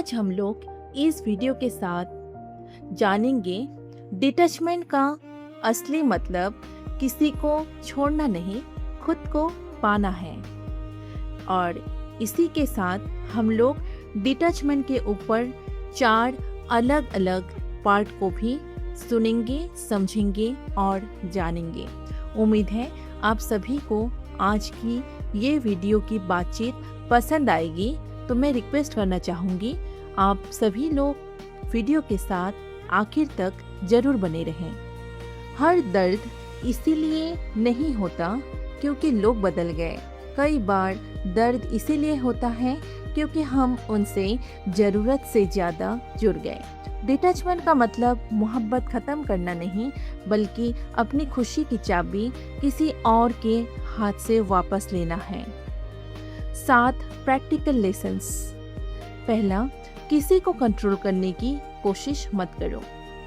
आज हम लोग इस वीडियो के साथ जानेंगे डिटैचमेंट का असली मतलब किसी को छोड़ना नहीं, खुद को पाना है। और इसी के साथ हम लोग डिटैचमेंट के ऊपर 4 अलग अलग पार्ट को भी सुनेंगे, समझेंगे और जानेंगे। उम्मीद है आप सभी को आज की ये वीडियो की बातचीत पसंद आएगी। तो मैं रिक्वेस्ट करना चाहूँगी आप सभी लोग वीडियो के साथ आखिर तक जरूर बने रहें। हर दर्द इसीलिए नहीं होता क्योंकि लोग बदल गए। कई बार दर्द इसीलिए होता है क्योंकि हम उनसे ज़रूरत से ज़्यादा जुड़ गए। डिटैचमेंट का मतलब मोहब्बत ख़त्म करना नहीं, बल्कि अपनी खुशी की चाबी किसी और के हाथ से वापस लेना है। 7 प्रैक्टिकल लेसन्स। पहला, किसी को कंट्रोल करने की कोशिश मत करो।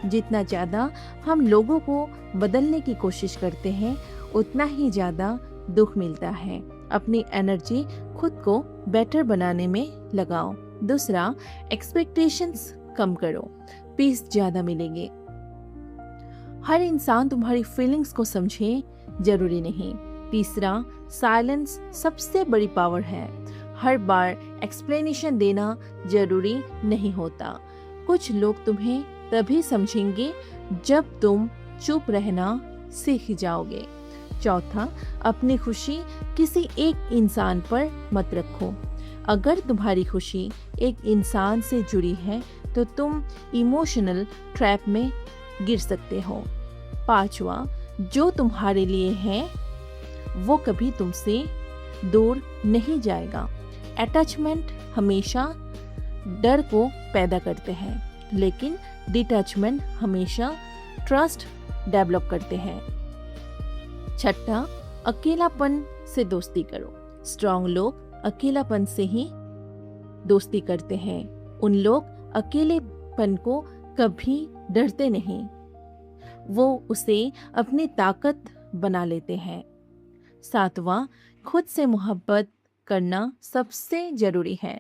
जितना ज़्यादा हम लोगों को बदलने की कोशिश करते हैं, उतना ही ज़्यादा दुख मिलता है। अपनी एनर्जी खुद को बेटर बनाने में लगाओ। दूसरा, एक्सपेक्टेशंस कम करो, पीस ज़्यादा मिलेंगे। हर इंसान तुम्हारी फीलिंग्स को समझे जरूरी नहीं। तीसरा, साइलेंस सबसे बड़ी पावर है। हर बार एक्सप्लेनेशन देना जरूरी नहीं होता। कुछ लोग तुम्हें तभी समझेंगे जब तुम चुप रहना सीख जाओगे। चौथा, अपनी खुशी किसी एक इंसान पर मत रखो। अगर तुम्हारी खुशी एक इंसान से जुड़ी है तो तुम इमोशनल ट्रैप में गिर सकते हो। पांचवा, जो तुम्हारे लिए है वो कभी तुमसे दूर नहीं जाएगा। अटैचमेंट हमेशा डर को पैदा करते हैं, लेकिन डिटैचमेंट हमेशा ट्रस्ट डेवलप करते हैं। छठा, अकेलापन से दोस्ती करो। स्ट्रॉन्ग लोग अकेलापन से ही दोस्ती करते हैं। उन लोग अकेलेपन को कभी डरते नहीं, वो उसे अपनी ताकत बना लेते हैं। 7वां, खुद से मोहब्बत करना सबसे जरूरी है।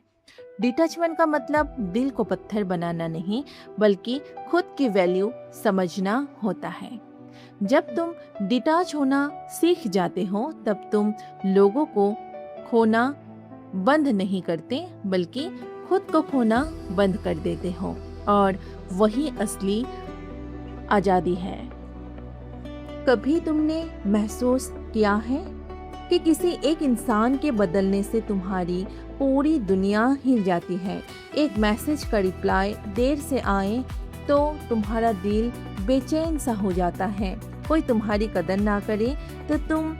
डिटैचमेंट का मतलब दिल को पत्थर बनाना नहीं, बल्कि खुद की वैल्यू समझना होता है। जब तुम डिटैच होना सीख जाते हो, तब तुम लोगों को खोना बंद नहीं करते, बल्कि खुद को खोना बंद कर देते हो। और वही असली आज़ादी है। कभी तुमने महसूस किया है कि किसी एक इंसान के बदलने से तुम्हारी पूरी दुनिया हिल जाती है? एक मैसेज का रिप्लाई देर से आए तो तुम्हारा दिल बेचैन सा हो जाता है। कोई तुम्हारी कदर ना करे तो तुम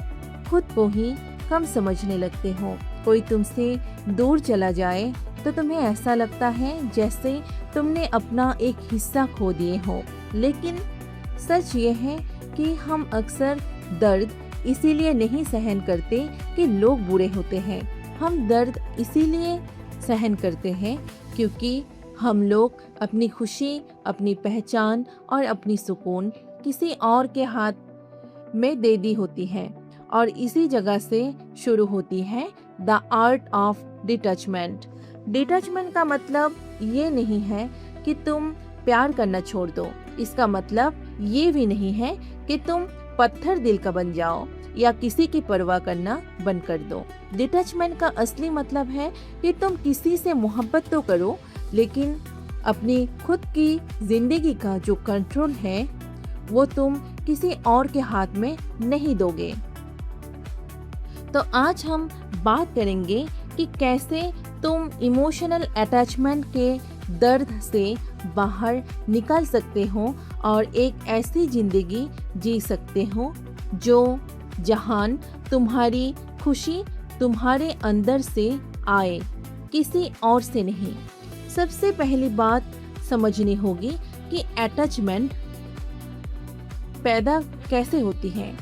खुद को ही कम समझने लगते हो। कोई तुमसे दूर चला जाए तो तुम्हें ऐसा लगता है जैसे तुमने अपना एक हिस्सा खो दिए हो। लेकिन सच ये है कि हम अक्सर दर्द इसीलिए नहीं सहन करते कि लोग बुरे होते हैं। हम दर्द इसीलिए सहन करते हैं क्योंकि हम लोग अपनी खुशी, अपनी पहचान और अपनी सुकून किसी और के हाथ में दे दी होती है। और इसी जगह से शुरू होती है the art of detachment. Detachment का मतलब ये नहीं है कि तुम प्यार करना छोड़ दो। इसका मतलब ये भी नहीं है कि तुम पत्थर दिल का बन जाओ या किसी की परवाह करना बंद कर दो। डिटैचमेंट का असली मतलब है कि तुम किसी से मोहब्बत तो करो, लेकिन अपनी खुद की जिंदगी का जो कंट्रोल है वो तुम किसी और के हाथ में नहीं दोगे। तो आज हम बात करेंगे कि कैसे तुम इमोशनल अटैचमेंट के दर्द से बाहर निकल सकते हो और एक ऐसी जिंदगी जी सकते हो जो जहान तुम्हारी खुशी तुम्हारे अंदर से आए, किसी और से नहीं। सबसे पहली बात समझनी होगी कि अटैचमेंट पैदा कैसे होती है।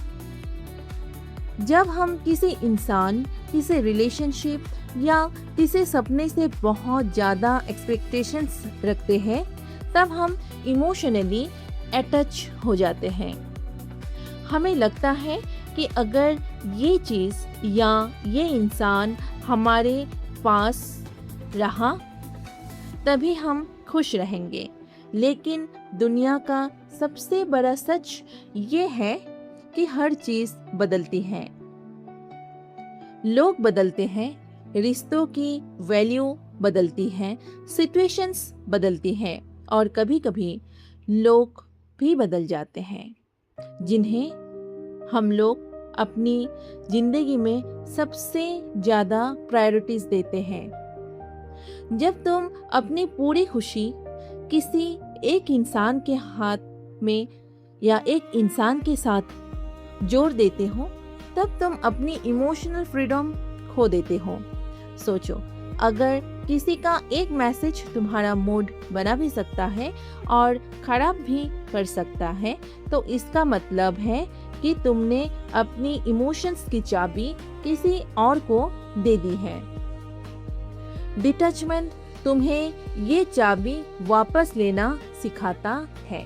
जब हम किसी इंसान, किसी रिलेशनशिप या किसी सपने से बहुत ज़्यादा एक्सपेक्टेशंस रखते हैं, तब हम इमोशनली अटैच हो जाते हैं। हमें लगता है कि अगर ये चीज़ या ये इंसान हमारे पास रहा तभी हम खुश रहेंगे। लेकिन दुनिया का सबसे बड़ा सच ये है कि हर चीज बदलती है। लोग बदलते हैं, रिश्तों की वैल्यू बदलती है, सिचुएशंस बदलती हैं और कभी कभी लोग भी बदल जाते हैं जिन्हें हम लोग अपनी जिंदगी में सबसे ज़्यादा प्रायोरिटीज देते हैं। जब तुम अपनी पूरी खुशी किसी एक इंसान के हाथ में या एक इंसान के साथ जोड़ देते हो, तब तुम अपनी इमोशनल फ्रीडम खो देते हो। सोचो, अगर किसी का एक मैसेज तुम्हारा मूड बना भी सकता है और खराब भी कर सकता है, तो इसका मतलब है कि तुमने अपनी इमोशंस की चाबी किसी और को दे दी है। डिटैचमेंट तुम्हें ये चाबी वापस लेना सिखाता है।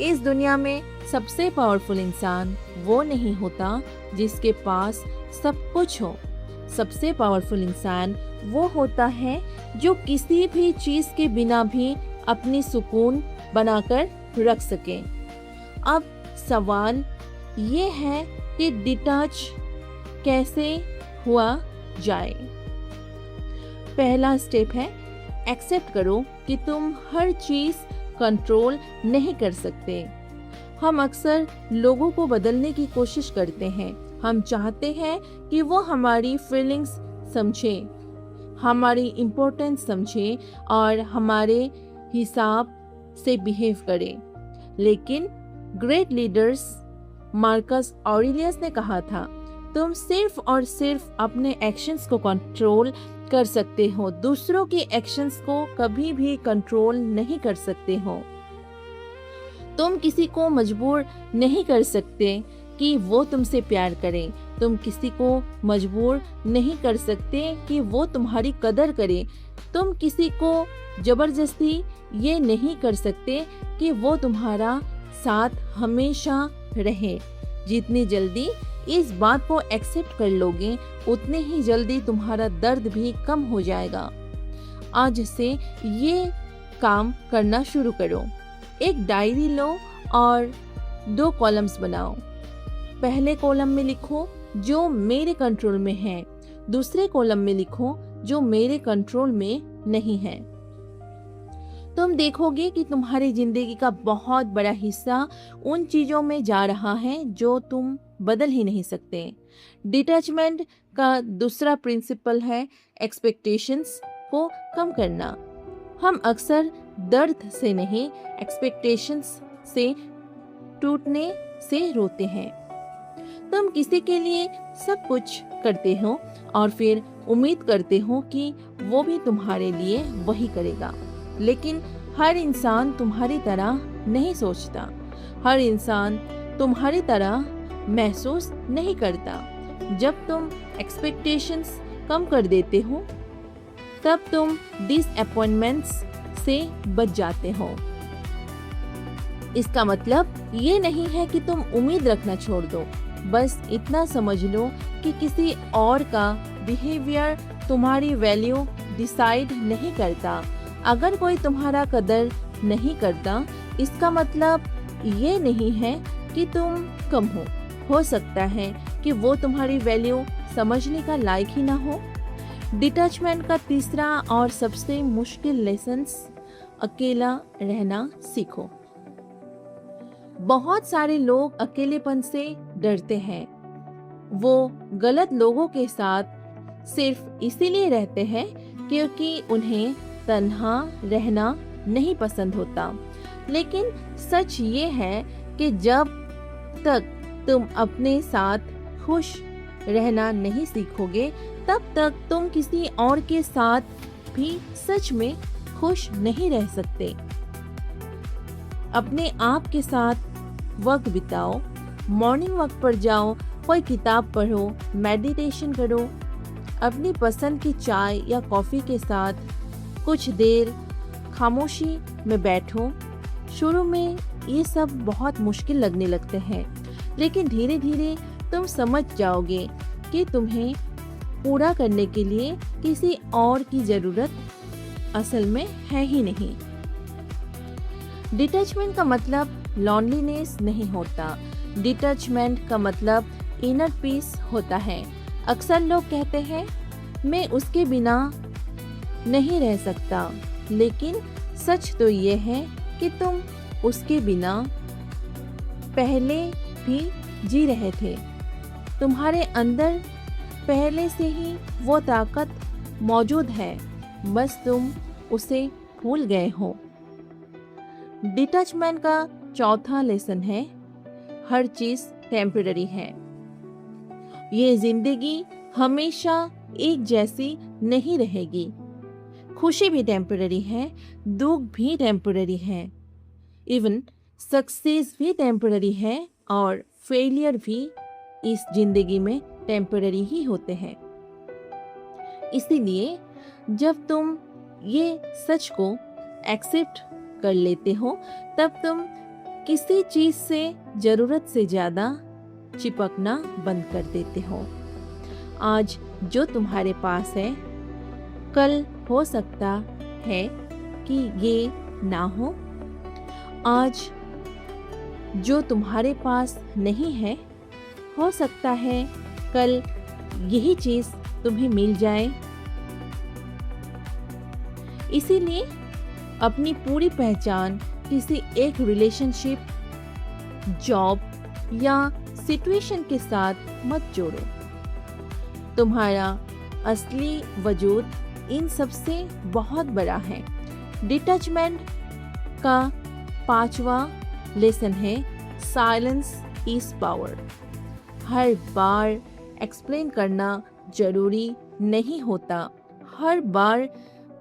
इस दुनिया में सबसे पावरफुल इंसान वो नहीं होता जिसके पास सब कुछ हो। सबसे पावरफुल इंसान वो होता है जो किसी भी चीज के बिना भी अपनी सुकून बनाकर रख सके। अब सवाल ये है कि डिटैच कैसे हुआ जाए। पहला स्टेप है, एक्सेप्ट करो कि तुम हर चीज कंट्रोल नहीं कर सकते। हम अक्सर लोगों को बदलने की कोशिश करते हैं। हम चाहते हैं कि वो हमारी फीलिंग्स समझे, हमारी इम्पोर्टेंस समझे और हमारे हिसाब से बिहेव करे। लेकिन ग्रेट लीडर्स मार्कस ऑरेलियस ने कहा था, तुम सिर्फ और सिर्फ अपने एक्शंस को कंट्रोल कर सकते हो, दूसरों के एक्शंस को कभी भी कंट्रोल नहीं कर सकते हो। तुम किसी को मजबूर नहीं कर सकते कि वो तुमसे प्यार करे। तुम किसी को मजबूर नहीं कर सकते कि वो तुम्हारी कदर करे। तुम किसी को जबरदस्ती ये नहीं कर सकते कि वो तुम्हारा साथ हमेशा रहे। जितनी जल्दी इस बात को एक्सेप्ट कर लोगे, उतने ही जल्दी तुम्हारा दर्द भी कम हो जाएगा। आज से ये काम करना शुरू करो। एक डायरी लो और 2 कॉलम्स बनाओ। पहले कॉलम में लिखो जो मेरे कंट्रोल में है, दूसरे कॉलम में लिखो जो मेरे कंट्रोल में नहीं है। तुम देखोगे कि तुम्हारी जिंदगी का बहुत बड़ा हिस्सा उन चीजों में जा रहा है जो तुम बदल ही नहीं सकते। डिटैचमेंट का दूसरा प्रिंसिपल है एक्सपेक्टेशंस को कम करना। हम अक्सर दर्द से नहीं, एक्सपेक्टेशंस से टूटने से रोते हैं। तुम किसी के लिए सब कुछ करते हो और फिर उम्मीद करते हो कि वो भी तुम्हारे लिए वही करेगा। लेकिन हर इंसान तुम्हारी तरह नहीं सोचता, हर इंसान तुम्हारी तरह महसूस नहीं करता। जब तुम एक्सपेक्टेशंस कम कर देते हो, तब तुम डिसअपॉइंटमेंट्स से बच जाते हो। इसका मतलब ये नहीं है कि तुम उम्मीद रखना छोड़ दो, बस इतना समझ लो कि किसी और का बिहेवियर तुम्हारी वैल्यू डिसाइड नहीं करता। अगर कोई तुम्हारा कदर नहीं करता, इसका मतलब ये नहीं है कि तुम कम हो सकता है कि वो तुम्हारी वैल्यू समझने का लायक ही ना हो। डिटैचमेंट का तीसरा और सबसे मुश्किल लेसन्स, अकेला रहना सीखो। बहुत सारे लोग अकेलेपन से डरते हैं। वो गलत लोगों के साथ सिर्फ इसीलिए रहते हैं क्योंकि उन्हें तन्हा रहना नहीं पसंद होता। लेकिन सच ये है कि जब तक तुम अपने साथ खुश रहना नहीं सीखोगे, तब तक तुम किसी और के साथ भी सच में खुश नहीं रह सकते। अपने आप के साथ वक्त बिताओ, मॉर्निंग वॉक पर जाओ, कोई किताब पढ़ो, मेडिटेशन करो, अपनी पसंद की चाय या कॉफ़ी के साथ कुछ देर खामोशी में बैठो। शुरू में ये सब बहुत मुश्किल लगने लगते हैं, लेकिन धीरे धीरे तुम समझ जाओगे कि तुम्हें पूरा करने के लिए किसी और की ज़रूरत असल में है ही नहीं। डिटैचमेंट का मतलब लॉनलीनेस नहीं होता। डिटैचमेंट का मतलब इनर पीस होता है। अक्सर लोग कहते हैं मैं उसके बिना नहीं रह सकता, लेकिन सच तो ये है कि तुम उसके बिना पहले भी जी रहे थे। तुम्हारे अंदर पहले से ही वो ताकत मौजूद है, बस तुम उसे भूल गए हो। डिटैचमेंट का चौथा लेसन है, हर चीज टेम्पररी है। ये जिंदगी हमेशा एक जैसी नहीं रहेगी। खुशी भी टेम्पररी है, दुख भी टेम्पररी है, इवन सक्सेस भी टेम्पररी है और फेलियर भी इस जिंदगी में टेम्पररी ही होते हैं। इसीलिए जब तुम ये सच को एक्सेप्ट कर लेते हो, तब तुम किसी चीज से जरूरत से ज्यादा चिपकना बंद कर देते हो। आज जो तुम्हारे पास है, कल हो सकता है कि ये ना हो। आज जो तुम्हारे पास नहीं है, हो सकता है कल यही चीज तुम्हें मिल जाए। इसीलिए अपनी पूरी पहचान किसी एक रिलेशनशिप, जॉब या सिचुएशन के साथ मत जोड़ो। तुम्हारा असली वजूद इन सब से बहुत बड़ा है। डिटैचमेंट का पांचवा लेसन है, silence is power. Her bar explain करना जरूरी नहीं होता। हर बार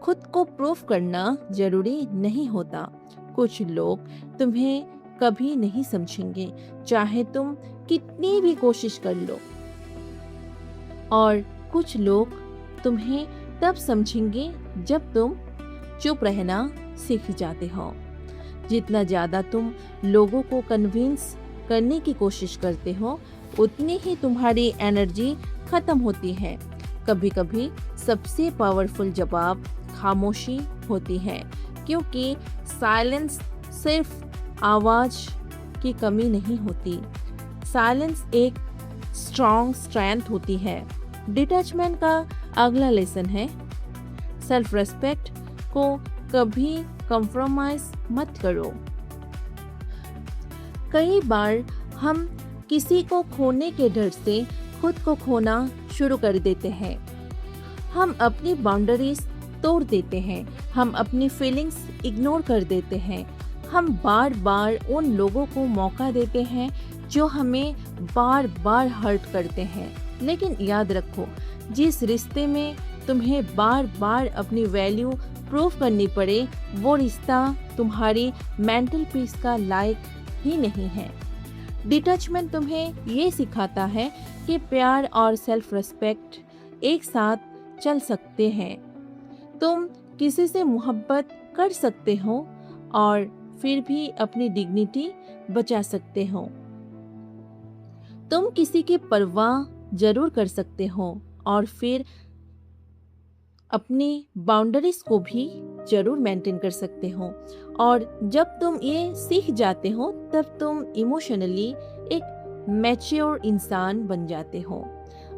खुद को प्रूफ करना जरूरी नहीं होता। कुछ लोग तुम्हें कभी नहीं समझेंगे, चाहे तुम कितनी भी कोशिश कर लो। और कुछ लोग तुम्हें तब समझेंगे जब तुम चुप रहना सीख जाते हो। जितना ज़्यादा तुम लोगों को कन्विंस करने की कोशिश करते हो, उतनी ही तुम्हारी एनर्जी खत्म होती है। कभी कभी सबसे पावरफुल जवाब खामोशी होती है, क्योंकि साइलेंस सिर्फ आवाज की कमी नहीं होती। साइलेंस एक स्ट्रॉन्ग स्ट्रेंथ होती है। डिटैचमेंट का अगला लेसन है, सेल्फ रेस्पेक्ट को कभी कॉम्प्रोमाइज मत करो। कई बार हम किसी को खोने के डर से खुद को खोना शुरू कर देते हैं। हम अपनी बाउंड्रीज तोड़ देते हैं। हम अपनी फीलिंग्स इग्नोर कर देते हैं। हम बार बार उन लोगों को मौका देते हैं जो हमें बार बार हर्ट करते हैं। लेकिन याद रखो, जिस रिश्ते में तुम्हें बार बार अपनी वैल्यू प्रूव करनी पड़े, वो रिश्ता तुम्हारी मेंटल पीस का लायक ही नहीं है। डिटैचमेंट तुम्हें ये सिखाता है कि प्यार और सेल्फ रिस्पेक्ट एक साथ चल सकते हैं। तुम किसी से मोहब्बत कर सकते हो और फिर भी अपनी डिग्निटी बचा सकते हो। तुम किसी की परवाह जरूर कर सकते हो और फिर अपनी बाउंड्रीज को भी जरूर मेंटेन कर सकते हो। और जब तुम ये सीख जाते हो, तब तुम इमोशनली एक मैच्योर इंसान बन जाते हो।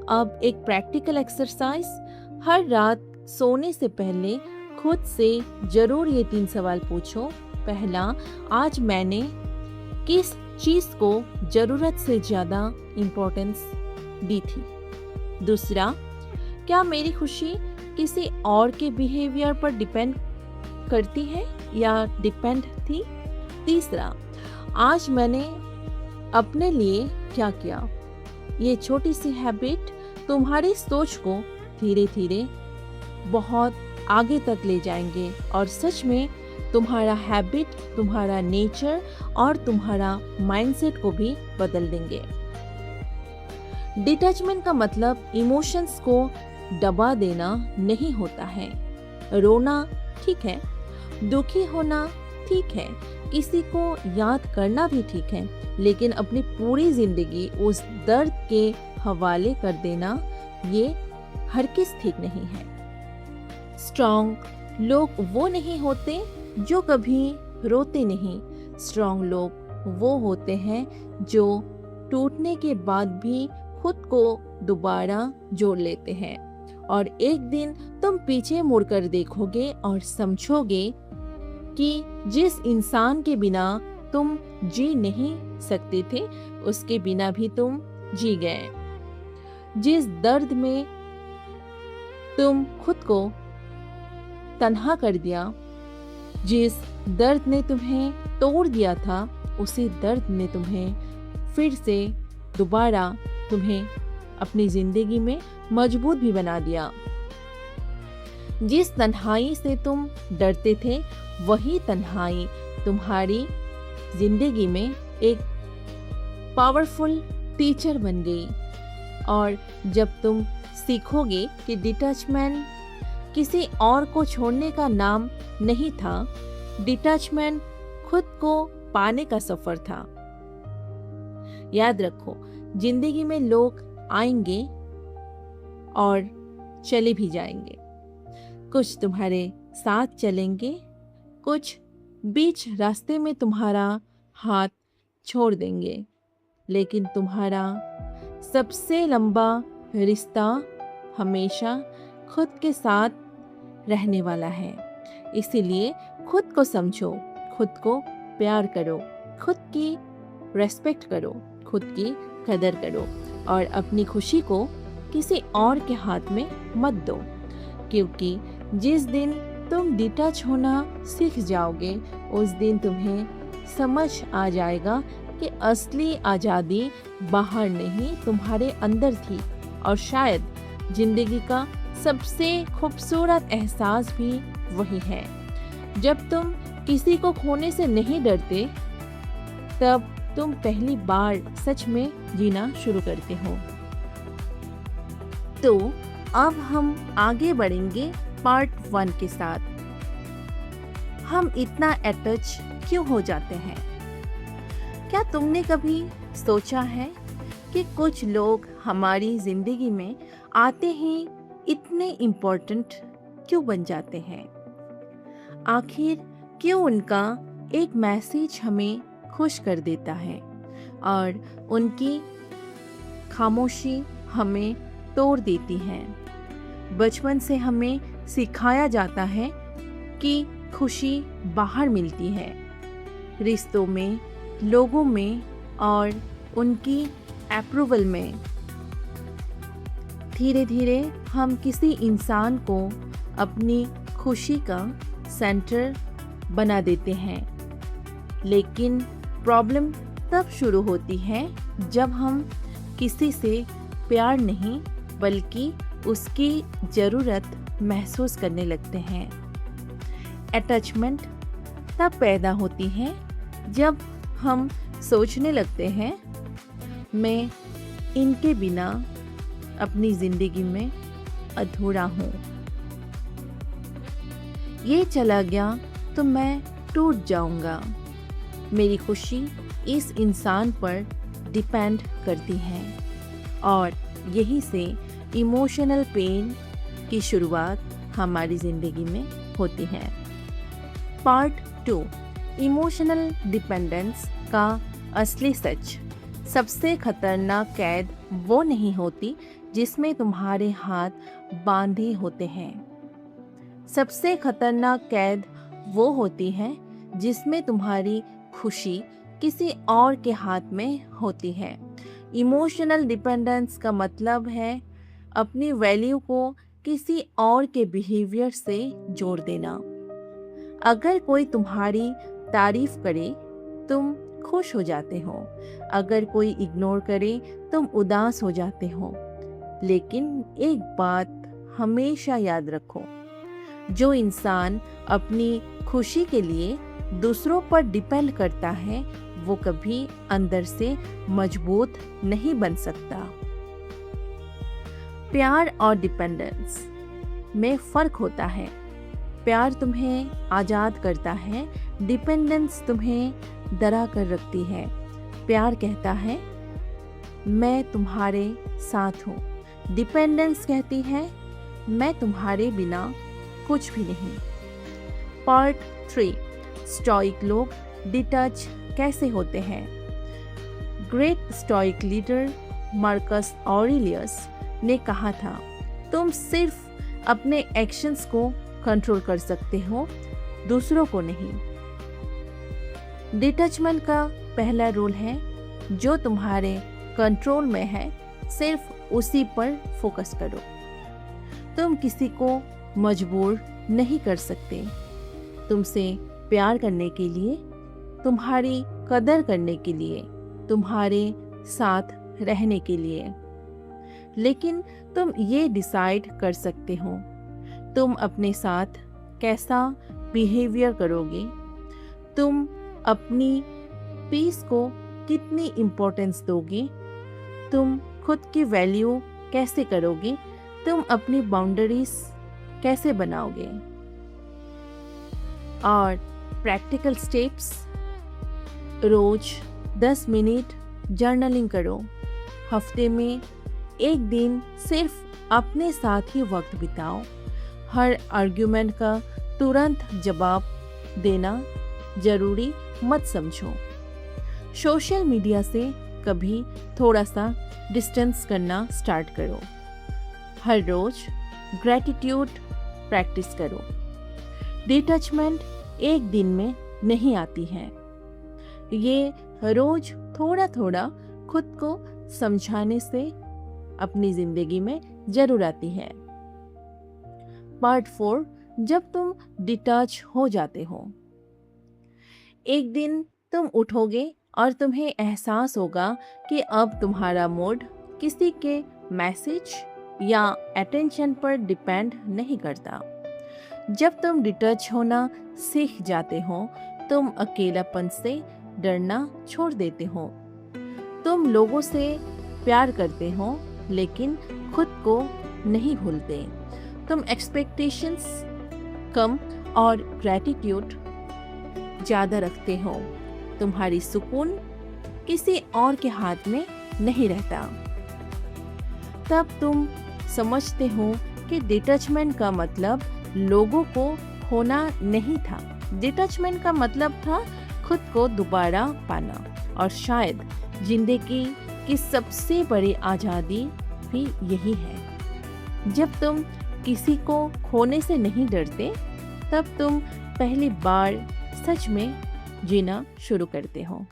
अब एक प्रैक्टिकल एक्सरसाइज, हर रात सोने से पहले खुद से जरूर ये 3 सवाल पूछो। पहला, आज मैंने किस चीज को जरूरत से ज्यादा इम्पोर्टेंस दी थी? दूसरा, क्या मेरी खुशी किसी और के बिहेवियर पर डिपेंड करती है या डिपेंड थी? तीसरा, आज मैंने अपने लिए क्या किया? ये छोटी सी हैबिट तुम्हारी सोच को धीरे धीरे बहुत आगे तक ले जाएंगे और सच में तुम्हारा हैबिट, तुम्हारा नेचर और तुम्हारा माइंडसेट को भी बदल देंगे। डिटैचमेंट का मतलब इमोशंस को दबा देना नहीं होता है। रोना ठीक है, दुखी होना ठीक है, किसी को याद करना भी ठीक है, लेकिन अपनी पूरी जिंदगी उस दर्द के हवाले कर देना, ये हरगिज़ ठीक नहीं है। स्ट्रॉन्ग लोग वो नहीं होते जो कभी रोते नहीं। स्ट्रॉन्ग लोग वो होते हैं जो टूटने के बाद भी खुद को दोबारा जोड़ लेते हैं। और एक दिन तुम पीछे मुड़कर देखोगे और समझोगे कि जिस इंसान के बिना तुम जी नहीं सकते थे, उसके बिना भी तुम जी गए। जिस दर्द में तुम खुद को तन्हा कर दिया, जिस दर्द ने तुम्हें तोड़ दिया था, उसी दर्द ने तुम्हें फिर से दोबारा तुम्हें अपनी जिंदगी में मजबूत भी बना दिया। जिस तन्हाई से तुम डरते थे, वही तन्हाई तुम्हारी जिंदगी में एक पावरफुल टीचर बन गई। और जब तुम सीखोगे कि डिटैचमेंट किसी और को छोड़ने का नाम नहीं था, डिटैचमेंट खुद को पाने का सफर था। याद रखो, जिंदगी में लोग आएंगे और चले भी जाएंगे। कुछ तुम्हारे साथ चलेंगे, कुछ बीच रास्ते में तुम्हारा हाथ छोड़ देंगे, लेकिन तुम्हारा सबसे लंबा रिश्ता हमेशा खुद के साथ रहने वाला है। इसीलिए खुद को समझो, खुद को प्यार करो, खुद की रेस्पेक्ट करो, खुद की कदर करो और अपनी खुशी को किसी और के हाथ में मत दो। क्योंकि जिस दिन तुम डिटैच होना सीख जाओगे, उस दिन तुम्हें समझ आ जाएगा कि असली आज़ादी बाहर नहीं, तुम्हारे अंदर थी। और शायद जिंदगी का सबसे खूबसूरत एहसास भी वही है। जब तुम किसी को खोने से नहीं डरते, तब तुम पहली बार सच में जीना शुरू करते हो। तो अब हम आगे बढ़ेंगे पार्ट 1 के साथ। हम इतना अटैच क्यों हो जाते हैं? क्या तुमने कभी सोचा है कि कुछ लोग हमारी जिंदगी में आते ही इतने इम्पोर्टेंट क्यों बन जाते हैं? आखिर क्यों उनका एक मैसेज हमें खुश कर देता है और उनकी खामोशी हमें तोड़ देती है? बचपन से हमें सिखाया जाता है कि खुशी बाहर मिलती है, रिश्तों में, लोगों में और उनकी अप्रूवल में। धीरे धीरे हम किसी इंसान को अपनी खुशी का सेंटर बना देते हैं। लेकिन प्रॉब्लम तब शुरू होती है जब हम किसी से प्यार नहीं बल्कि उसकी ज़रूरत महसूस करने लगते हैं। अटैचमेंट तब पैदा होती है जब हम सोचने लगते हैं, मैं इनके बिना अपनी ज़िंदगी में अधूरा हूँ। ये चला गया तो मैं टूट जाऊँगा। मेरी खुशी इस इंसान पर डिपेंड करती है। और यही से इमोशनल पेन की शुरुआत हमारी ज़िंदगी में होती है। पार्ट 2, इमोशनल डिपेंडेंस का असली सच। सबसे खतरनाक कैद वो नहीं होती जिसमें तुम्हारे हाथ बांधे होते हैं। सबसे खतरनाक कैद वो होती है जिसमें तुम्हारी खुशी किसी और के हाथ में होती है। इमोशनल डिपेंडेंस का मतलब है अपनी वैल्यू को किसी और के बिहेवियर से जोड़ देना। अगर कोई तुम्हारी तारीफ करे, तुम खुश हो जाते हो। अगर कोई इग्नोर करे, तुम उदास हो जाते हो। लेकिन एक बात हमेशा याद रखो, जो इंसान अपनी खुशी के लिए दूसरों पर डिपेंड करता है, वो कभी अंदर से मजबूत नहीं बन सकता। प्यार और डिपेंडेंस में फ़र्क होता है। प्यार तुम्हें आज़ाद करता है, डिपेंडेंस तुम्हें डरा कर रखती है। प्यार कहता है मैं तुम्हारे साथ हूँ, डिपेंडेंस कहती है मैं तुम्हारे बिना कुछ भी नहीं। पार्ट 3, स्टोइक लोग डिटैच कैसे होते हैं। Great stoic leader Marcus Aurelius ने कहा था, तुम सिर्फ अपने एक्शंस को कंट्रोल कर सकते हो, दूसरों को नहीं। डिटैचमेंट का पहला रूल है, जो तुम्हारे कंट्रोल में है सिर्फ उसी पर फोकस करो। तुम किसी को मजबूर नहीं कर सकते। तुमसे प्यार करने के लिए, तुम्हारी कदर करने के लिए, तुम्हारे साथ रहने के लिए। लेकिन तुम ये डिसाइड कर सकते हो तुम अपने साथ कैसा बिहेवियर करोगे, तुम अपनी पीस को कितनी इम्पोर्टेंस दोगे, तुम खुद की वैल्यू कैसे करोगे, तुम अपनी बाउंड्रीज कैसे बनाओगे। और प्रैक्टिकल स्टेप्स, रोज 10 मिनट जर्नलिंग करो। हफ्ते में एक दिन सिर्फ अपने साथ ही वक्त बिताओ। हर आर्ग्यूमेंट का तुरंत जवाब देना जरूरी मत समझो। सोशल मीडिया से कभी थोड़ा सा डिस्टेंस करना स्टार्ट करो। हर रोज ग्रैटिट्यूड प्रैक्टिस करो। डिटैचमेंट एक दिन में नहीं आती है, ये रोज थोड़ा थोड़ा खुद को समझाने से अपनी जिंदगी में जरूर आती है। पार्ट 4, जब तुम डिटैच हो जाते हो। एक दिन तुम उठोगे और तुम्हें एहसास होगा कि अब तुम्हारा मूड किसी के मैसेज या अटेंशन पर डिपेंड नहीं करता। जब तुम डिटैच होना सीख जाते हो, तुम अकेलापन से डरना छोड़ देते हो। तुम लोगों से प्यार करते हो, लेकिन खुद को नहीं भूलते। तुम एक्सपेक्टेशंस कम और ग्रैटिट्यूड ज़्यादा रखते हो। तुम्हारी सुकून किसी और के हाथ में नहीं रहता। तब तुम समझते हो कि डिटैचमेंट का मतलब लोगों को खोना नहीं था। डिटैचमेंट का मतलब था खुद को दोबारा पाना। और शायद जिंदगी की सबसे बड़ी आज़ादी भी यही है। जब तुम किसी को खोने से नहीं डरते, तब तुम पहली बार सच में जीना शुरू करते हो।